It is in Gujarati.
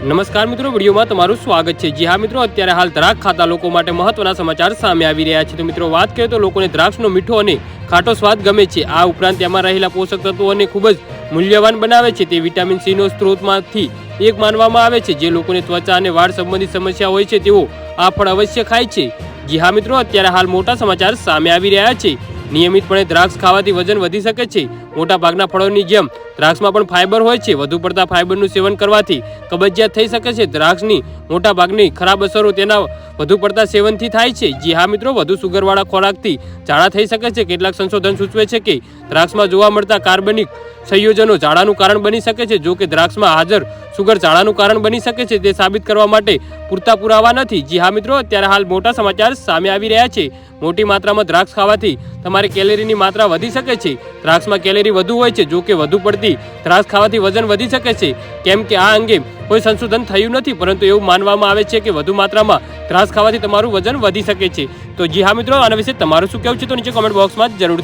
નમસ્કાર મિત્રો, વિડીયોમાં તમારું સ્વાગત છે। જી હા મિત્રો, અત્યારે હાલ દ્રાક્ષ ખાતા લોકો માટે મહત્વના સમાચાર સામે આવી રહ્યા છે। તો મિત્રો વાત કરીએ તો લોકોને દ્રાક્ષનો મીઠો અને ખાટો સ્વાદ ગમે છે। આ ઉપરાંત તેમાં રહેલા પોષક તત્વોને ખૂબ જ મૂલ્યવાન બનાવે છે। તે વિટામિન સી નો સ્ત્રોતમાંથી એક માનવામાં આવે છે। જે લોકોને ત્વચા અને વાળ સંબંધિત સમસ્યા હોય છે તેઓ આ ફળ અવશ્ય ખાય છે। જી હા મિત્રો, અત્યારે હાલ મોટા સમાચાર સામે આવી રહ્યા છે। નિયમિતપણે દ્રાક્ષ ખાવાથી વજન વધી શકે છે। મોટા ભાગના ફળોની જેમ દ્રાક્ષમાં પણ ફાઇબર હોય છે। વધુ પડતા ફાઇબરનું સેવન કરવાથી કબજિયાત થઈ શકે છે। દ્રાક્ષની મોટા ભાગની ખરાબ અસરો તેના વધુ પડતા સેવનથી થાય છે। જી હા મિત્રો, વધુ સુગરવાળા ખોરાકથી ઝાડા થઈ શકે છે। કેટલાક સંશોધન સૂચવે છે કે દ્રાક્ષમાં જોવા મળતા કાર્બનિક સંયોજનો ઝાડાનું કારણ બની શકે છે। જો કે દ્રાક્ષમાં હાજર સુગર ઝાડાનું કારણ બની શકે છે તે સાબિત કરવા માટે પૂરતા પુરાવા નથી। જી હા મિત્રો, અત્યારે હાલ મોટા સમાચાર સામે આવી રહ્યા છે। મોટી માત્રામાં દ્રાક્ષ ખાવાથી તમારી કેલરીની માત્રા વધી શકે છે। દ્રાક્ષમાં કેલરી વધુ હોય છે। જો કે વધુ પડતી દ્રાક્ષ ખાવાથી વજન વધી શકે છે। કેમ કે આ અંગે કોઈ સંશોધન થયું નથી, પરંતુ એવું માનવામાં આવે છે કે વધુ માત્રામાં દ્રાક્ષ ખાવાથી તમારું વજન વધી શકે છે। તો જી હા મિત્રો, આના વિશે તમારું શું કહેવું છે તો નીચે કોમેન્ટ બોક્સમાં જરૂર